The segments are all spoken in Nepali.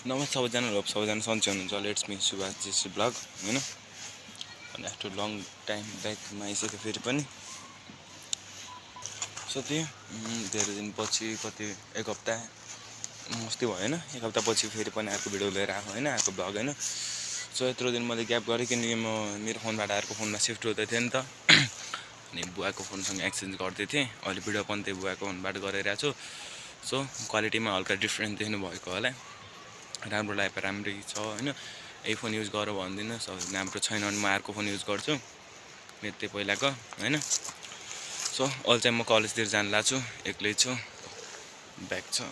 नमस्ते सबैजना, होप सबैजना सन्चै हुनुहुन्छ। Let's me Subhash GC blog हैन। अनि आफ्टर लङ टाइम ब्याकमा आइसक्यो फेरि पनि। सो त्यही धेरै दिनपछि कति एक हप्ता अस्ति भयो हैन, एक हप्तापछि फेरि पनि अर्को भिडियो लिएर आएको हैन, अर्को ब्लग हैन। सो यत्रो दिन मैले ग्याप गरेँ किनकि म मेरो फोनबाट अर्को फोनमा सिफ्ट हुँदै थिएँ नि त। अनि बुवाको फोनसँग एक्सचेन्ज गर्दै थिएँ। अहिले भिडियो पनि त्यही बुवाको फोनबाट गरिरहेको छु। सो क्वालिटीमा हल्का डिफ्रेन्ट देख्नु भएको होला। राम्रो लाग्यो, राम्रै छ हैन। यही फोन युज गर भन्दिनँ, राम्रो छैन भने म अर्को फोन युज गर्छु, मेरो त्यही पहिलाको हैन। सो अहिले चाहिँ म कलेजतिर जान लाग्छु, एक्लै छु, ब्याग छ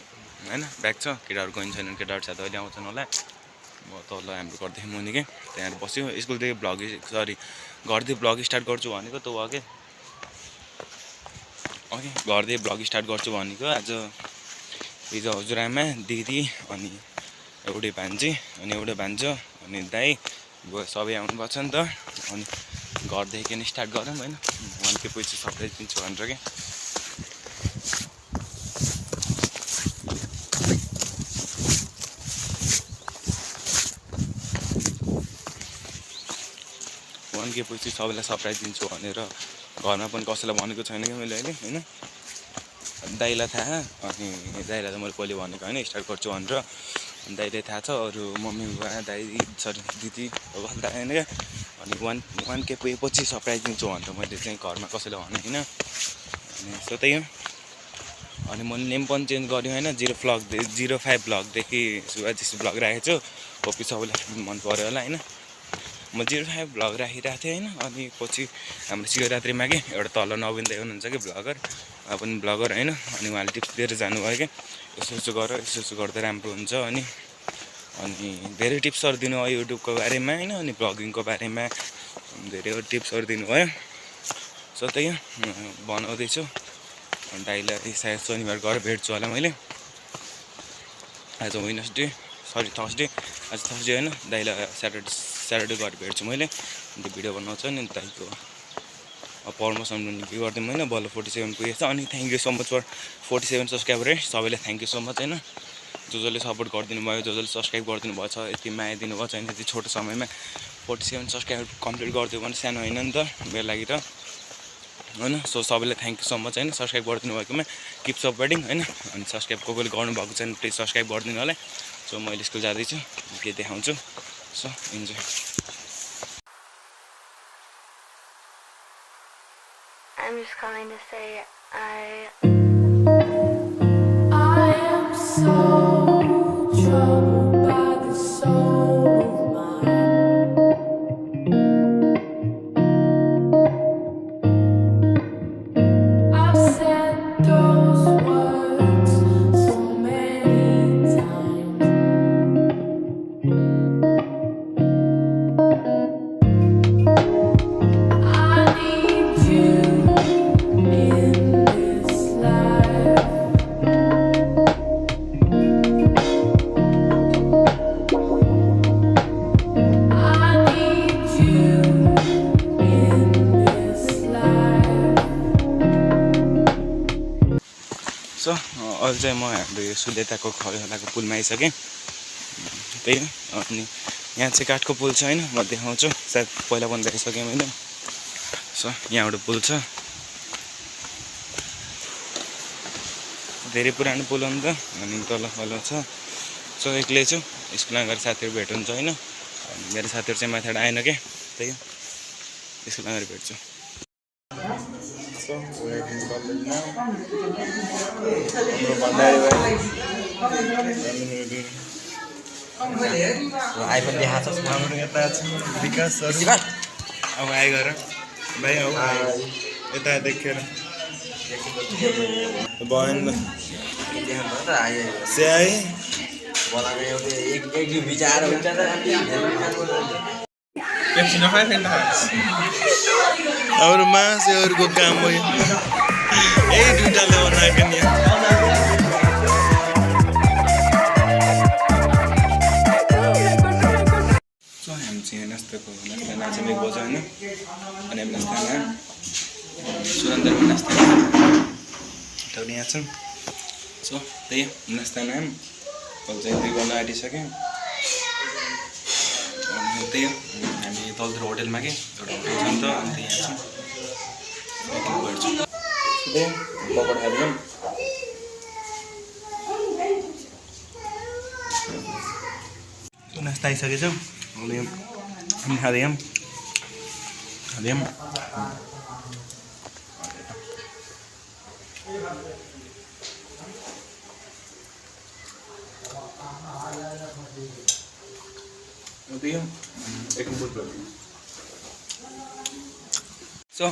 हैन, ब्याग छ। केटाहरू गइन्छ छैन, केटाहरू साथ अहिले आउँछन् होला। म तल हाम्रो घरदेखि मुनिकै त्यहाँ बस्यो। स्कुलदेखि घरदेखि ब्लग स्टार्ट गर्छु भनेको त अघि घरदेखि ब्लग स्टार्ट गर्छु भनेको। आज हिजो हजुरआमा, दिदी अनि एउटै भान्जी अनि एउटै भान्जो अनि दाइ सबै आउनुभएको छ नि त। अनि घरदेखि किन स्टार्ट गरौँ होइन, 1K पैसा सरप्राइज दिन्छु भनेर क्या। के पछि सबैलाई सरप्राइज दिन्छु भनेर घरमा पनि कसैलाई भनेको छैन कि मैले अहिले होइन। दाइलाई थाहा, अनि दाइलाई त मैले पहिले भनेको होइन स्टार्ट गर्छु भनेर। दाइलाई थाहा छ, अरू मम्मी बुवा दाइ दिदी कसैलाई थाहा छैन क्या। अनि 1K पछि सरप्राइज दिन्छु भनेर मैले चाहिँ घरमा कसैलाई भनेको होइन। अनि सो त्यही हो। अनि मैले नेम पनि चेन्ज गरेँ होइन, 05 ब्लगदेखि सुभाष ब्लग राखेको छु। कपी सबैलाई मन पऱ्यो होला होइन। म 05 ब्लग राखिरहेको थिएँ होइन। अनि पछि हाम्रो शिवरात्रिमा कि एउटा तल नवीन दाइ हुनुहुन्छ कि ब्लगर, उहाँ पनि ब्लगर होइन। अनि उहाँले टिप्स दिएर जानुभयो कि यसो यसो गर्दा राम्रो हुन्छ। अनि धेरै टिप्सहरू दिनुभयो युट्युबको बारेमा होइन, अनि ब्लगिङको बारेमा धेरै टिप्सहरू दिनुभयो। सो त्यही बनाउँदैछु। दाइलाई सायद शनिबार गएर भेट्छु होला मैले। आज थर्सडे, आज थर्सडे होइन। दाइलाई स्याटरडे गएर भेट्छु मैले। अन्त भिडियो बनाउँछ नि दाइको प्रमोसन के गरिदिउँ होइन। बल्ल 47 पुगेको छ। अनि thank you so much for 47 subscriber है। सबैलाई थ्याङ्क यू सो मच होइन। जसले सपोर्ट गरिदिनु भयो, जसले सब्सक्राइब गरिदिनु भएको छ, यति माया दिनुभएको छ होइन। यति छोटो समयमा 47 सब्सक्राइबर कम्प्लिट गरिदियो भने सानो होइन नि त मेरो लागि त होइन। सो सबैलाई थ्याङ्क यू सो मच होइन, सब्सक्राइब गरिदिनु भएकोमा। किप सपोर्टिङ होइन। अनि सब्सक्राइब कसैले गर्नुभएको छैन प्लिज सब्सक्राइब गरिदिनु होला। सो मैले स्कुल जाँदैछु, के देखाउँछु। So enjoy. I'm just calling to say I am so troubled by the soul of mine. I've said those words so many times. I need you in this life. I need you in this life. So अहिले चाहिँ म हाम्रो यो सुलेताको खलाको पुलमा आइसकेँ। त्यही हो। अनि यहाँ चाहिँ काठको पुल छ होइन, म देखाउँछु। सायद पहिला पनि देखाइसकेँ मैले। सो यहाँ एउटा पुल छ, धेरै पुरानो पुल हो नि त। अनि तल छ। सो एक्लै छु, स्कुलमा गएर साथीहरू भेट हुन्छ होइन। अनि मेरो साथीहरू चाहिँ माथिबाट आएन क्या, त्यही हो। स्कुलमा गएर भेट्छु। आइफोन देखाएको छ हाम्रो यता विकासहरू अब आइ गर भाइ आऊ यता देखेर बहन से आए बोलाएको एउटा एक दुई विचार हुन्छ त पेप्सी नखाए फेरि अरू मासहरूको काम हो यही दुईटाले बनाएको नि। सो हामी चाहिँ नास्ताको नास्ता चाहिँ एक बज्यो होइन। अनि हामी नास्तामा सुरन्दरमा नास्ता यहाँ छन्। सो त्यही नास्तामा कल चाहिँ 2 गर्न आँटिसक्यौँ। अनि त्यही हो, हामी तलतिर होटेलमा के एउटा होटल छ नि त, अनि यहाँ छौँ। गर्छु त्यही पकड खादिउँ। नास्ता आइसकेछौँ, हामी खाँदैछौँ। सो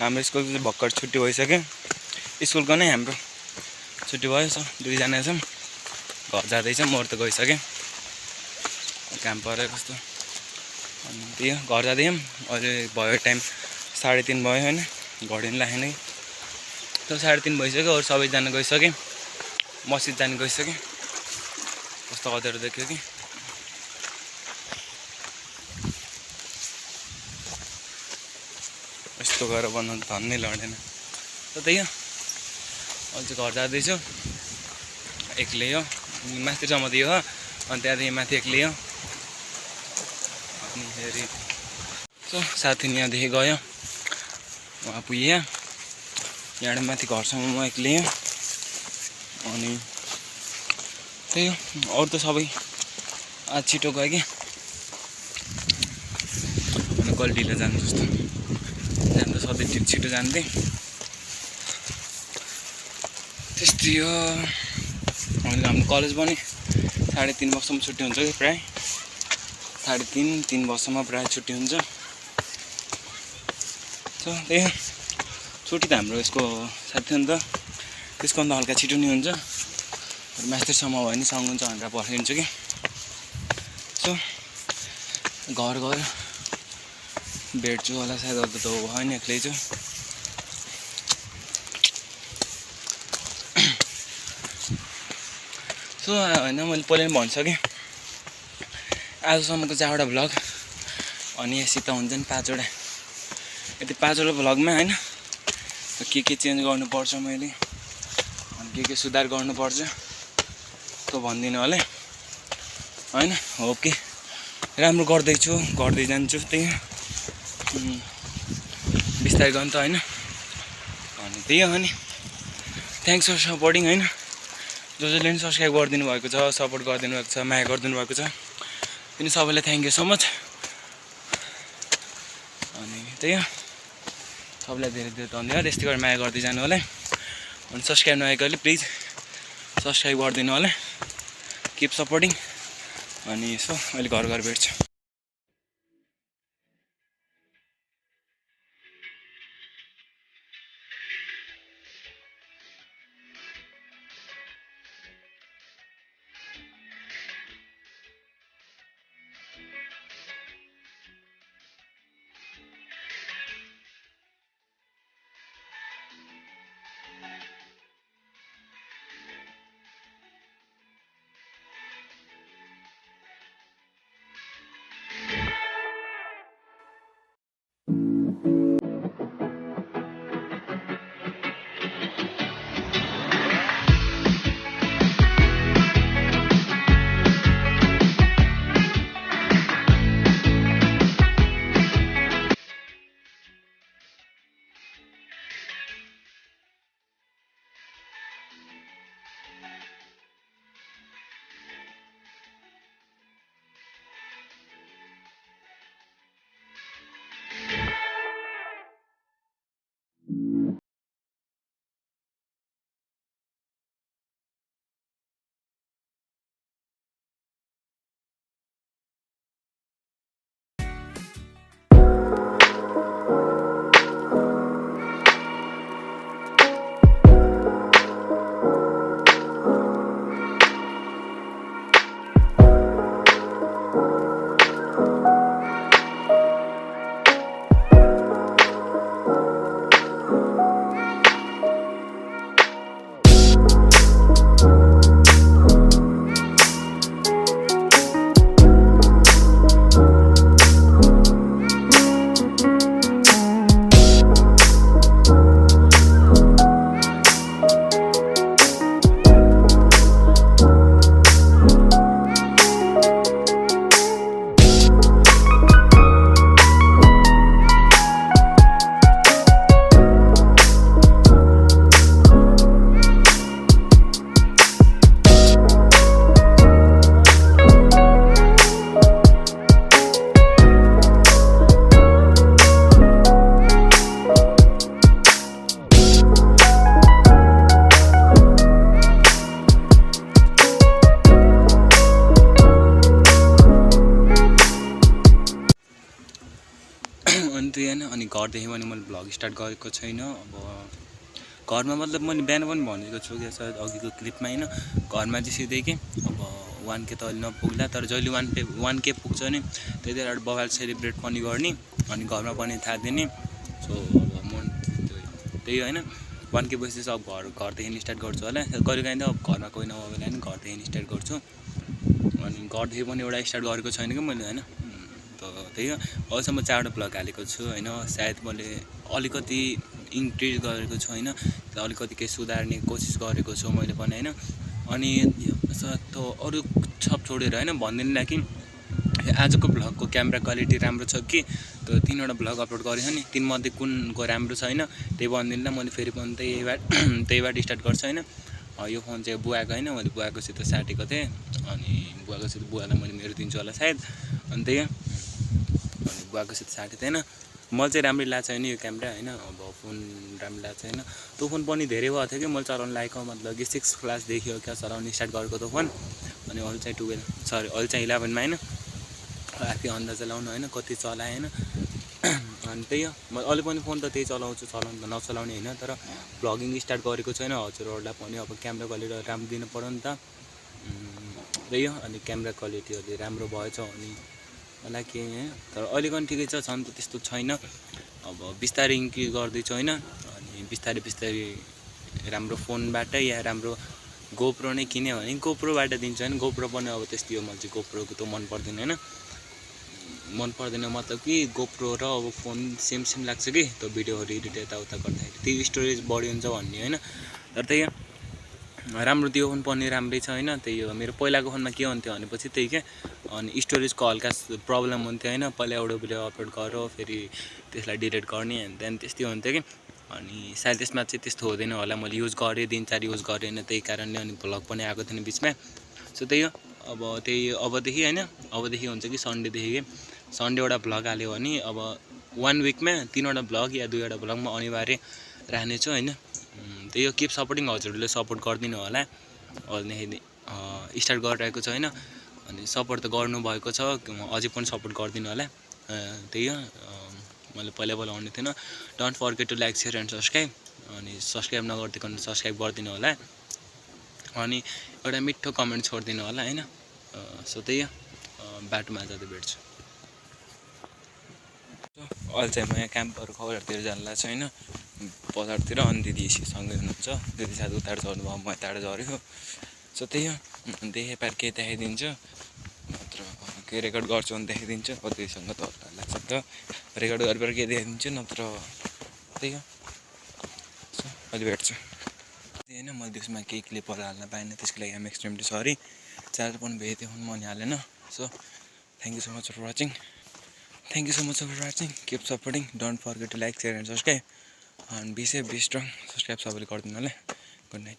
हाम्रो स्कुलको चाहिँ भर्खर छुट्टी भइसक्यो। स्कुलको नै हाम्रो छुट्टी भयो। सो 2 जना छौँ, घर जाँदैछौँ। म त गइसकेँ, काम पऱ्यो कस्तो। अनि त्यही हो, घर जाँदैछौँ। अहिले भयो टाइम 3:30 भयो होइन, घडी नि राखेन। त 3:30 भइसक्यो। अरू सबैजना गइसक्यो, मस्जिद जानु गइसक्यो। कस्तो अँध्यारो देख्यो कि। यस्तो गरेर बनाउनु धन्नै लडेन। त त्यही हो, अहिले चाहिँ घर जाँदैछु एक्लै हो। माथिसम्म दियो हो, अनि त्यहाँदेखि माथि एक्लै हो। अनि फेरि सो साथी यहाँदेखि गयो, उहाँ पुग्यो। यहाँबाट माथि घरसम्म म एक्लै हो। अनि त्यही हो, अरू त सबै आज छिटो गयो कि। अनि कहिले ढिलो जानु जस्तो, जानु त सधैँ छिटो जान्थेँ। त्यस्तै हो। अनि हाम्रो कलेज पनि 3:30 वर्षसम्म छुट्टी हुन्छ कि, प्रायः 3:30-3 वर्षसम्म प्रायः छुट्टी हुन्छ। सो त्यही हो, छुट्टी त हाम्रो यसको साथी हो नि त, त्यसको अन्त हल्का छिटो नि हुन्छ। मास्टरसम्म भयो भने सँग हुन्छ भनेर पर्खिन्छु कि। सो घर गएर भेट्छु होला सायद, अरू त होइन, एक्लै छु। सो होइन, मैले पहिला पनि भनिसकेँ, आजसम्मको 4वटा भ्लग अनि यसित हुन्छ नि 5वटा। यति 5वटा भ्लगमा होइन के चेन्ज गर्नुपर्छ मैले, अनि के सुधार गर्नुपर्छ त्यो भनिदिनु होला होइन। हो कि राम्रो गर्दैछु, गर्दै जान्छु। त्यही बिस्तारै गर्नु त होइन। अनि त्यही हो नि, थ्याङ्क्स फर सपोर्टिङ होइन। जसले पनि सब्सक्राइब गरिदिनु भएको छ, सपोर्ट गरिदिनु भएको छ, माया गरिदिनु भएको छ, अनि सबैलाई थ्याङ्क यू सो मच। अनि त्यही हो, सबैलाई धेरै धेरै धन्यवाद। यस्तै गरेर माया गर्दै जानु होला। अनि सब्सक्राइब नगरेकोले प्लिज सब्सक्राइब गरिदिनु होला। Keep supporting. अनि यसो अहिले घर घर भेट्छु। घरदेखि पनि मैले भ्लग स्टार्ट गरेको छैन। अब घरमा मतलब मैले बिहान पनि भनेको छु क्या सायद अघिको क्लिपमा होइन, घरमा चाहिँ सिधै के अब 1K त अहिले नपुग्ला, तर जहिले 1K पुग्छ नि त्यति बेला बबाल सेलिब्रेट पनि गर्ने अनि घरमा पनि थाहा दिने। सो अब म त्यही होइन 1K भइसकेपछि अब घरदेखि स्टार्ट गर्छु होला। कहिले काहीँ त अब घरमा कोही नभए बेला नि घरदेखि स्टार्ट गर्छु। अनि घरदेखि पनि एउटा स्टार्ट गरेको छैन कि मैले होइन, त त्यही हो। अहिलेसम्म 4वटा भ्लग हालेको छु होइन। सायद मैले अलिकति इन्क्रिज गरेको छु होइन, अलिकति केही सुधार्ने कोसिस गरेको छु मैले पनि होइन। अनि त अरू सब छोडेर होइन भनिदिनुलाई कि आजको भ्लगको क्यामेरा क्वालिटी राम्रो छ कि त 3वटा भ्लग अपलोड गरेको नि तीमध्ये कुनको राम्रो छैन त्यही भनिदिनुलाई मैले फेरि पनि त्यहीबाट स्टार्ट गर्छु होइन। यो फोन चाहिँ बुवाको होइन, मैले बुवाकोसित साटेको थिएँ अनि बुवालाई मैले मेरो दिन्छु होला सायद। अनि त्यही अनि बुवाकोसित साटेको थिएन। मलाई चाहिँ राम्रै लाग्छ होइन यो क्यामेरा होइन। अब फोन राम्रो लाग्छ होइन। त्यो फोन पनि धेरै भएको थियो कि मैले चलाउनु लागेको, मतलब कि 6 क्लासदेखि हो क्या चलाउनु स्टार्ट गरेको त्यो फोन। अनि अहिले चाहिँ 11मा होइन आफै अन्दाज लाउनु होइन कति चलाएँ होइन। अनि त्यही हो, म अहिले पनि फोन त त्यही चलाउँछु, चलाउनु त नचलाउने होइन, तर भ्लगिङ स्टार्ट गरेको छैन। हजुरहरूलाई पनि अब क्यामेरा क्वालिटी राम्रो दिनु पऱ्यो नि त, त्यही हो। अनि क्यामेरा क्वालिटी अलि राम्रो भएछ अनि मलाई के होइन, तर अहिले पनि ठिकै छ, छन् त त्यस्तो छैन। अब बिस्तारै इन्क्रिज गर्दैछु होइन। अनि बिस्तारै राम्रो फोनबाट या राम्रो गोप्रो नै किन्यो भने गोप्रोबाट दिन्छु होइन। गोप्रो पनि अब त्यस्तै हो, मैले चाहिँ गोप्रोको त मन पर्दैन होइन। मन पर्दैन मतलब कि गोप्रो र अब फोन सेम लाग्छ कि त्यो भिडियोहरू एडिट यताउता गर्दाखेरि त्यो स्टोरेज बढी हुन्छ भन्ने होइन। तर त्यही राम्रो त्यो फोन पनि राम्रै छ होइन। त्यही हो, मेरो पहिलाको फोनमा के हुन्थ्यो भनेपछि त्यही क्या, अनि स्टोरेजको हल्का प्रब्लम हुन्थ्यो होइन। पहिला एउटा भिडियो अपलोड गरेर फेरि त्यसलाई डिलिट गर्ने त्यहाँदेखि त्यस्तै हुन्थ्यो कि। अनि सायद त्यसमा चाहिँ त्यस्तो हुँदैन होला, मैले युज गरेँ 3-4 युज गरेन त्यही कारणले अनि भ्लग पनि आएको थिएन बिचमा। सो त्यही हो, अब त्यही अबदेखि होइन, अबदेखि हुन्छ कि सन्डेदेखि कि सन्डे एउटा भ्लग हाल्यो भने अब 1 विकमा 3वटा भ्लग या 2वटा भ्लग म अनिवार्य राख्नेछु होइन। त्यही हो, किप सपोर्टिङ, हजुरहरूले सपोर्ट गरिदिनु होला। अहिलेदेखि स्टार्ट गरिरहेको छ होइन। अनि सपोर्ट त गर्नुभएको छ, अझै पनि सपोर्ट गरिदिनु होला। त्यही हो, मैले पहिला भन्ने थिएन, don't forget to like share and subscribe. अनि सब्सक्राइब नगरिदिएको सब्सक्राइब गरिदिनु होला। अनि एउटा मिठो कमेन्ट छोडिदिनु होला होइन। सो त्यही हो, बाटोमा जाँदै भेट्छु। अहिले चाहिँ म यहाँ क्याम्पहरू खबरतिर जानु लाग्छ होइन, बजारतिर। अनि दिदी सँगै हुनुहुन्छ, दिदी साथ उतार झर्नु भयो, म यताबाट झऱ्यो। सो त्यही हो, देखेपार केही देखाइदिन्छु, नत्र के रेकर्ड गर्छु भने देखाइदिन्छु। अब दिदीसँग त लाग्छ नि त, रेकर्ड गरेर केही देखाइदिन्छु, नत्र त्यही हो। सो अहिले भेट्छु होइन। मैले त्यसमा केही क्लिपहरू हाल्न पाएन, त्यसको लागि आम एक्सट्रिमली सरी। चार्जर पनि भेटेँ म नि हालेन। So thank you so much for watching, keep supporting, don't forget to like share and subscribe, and be safe be strong. Subscribe सबैले गरिदिनु होला। Good night.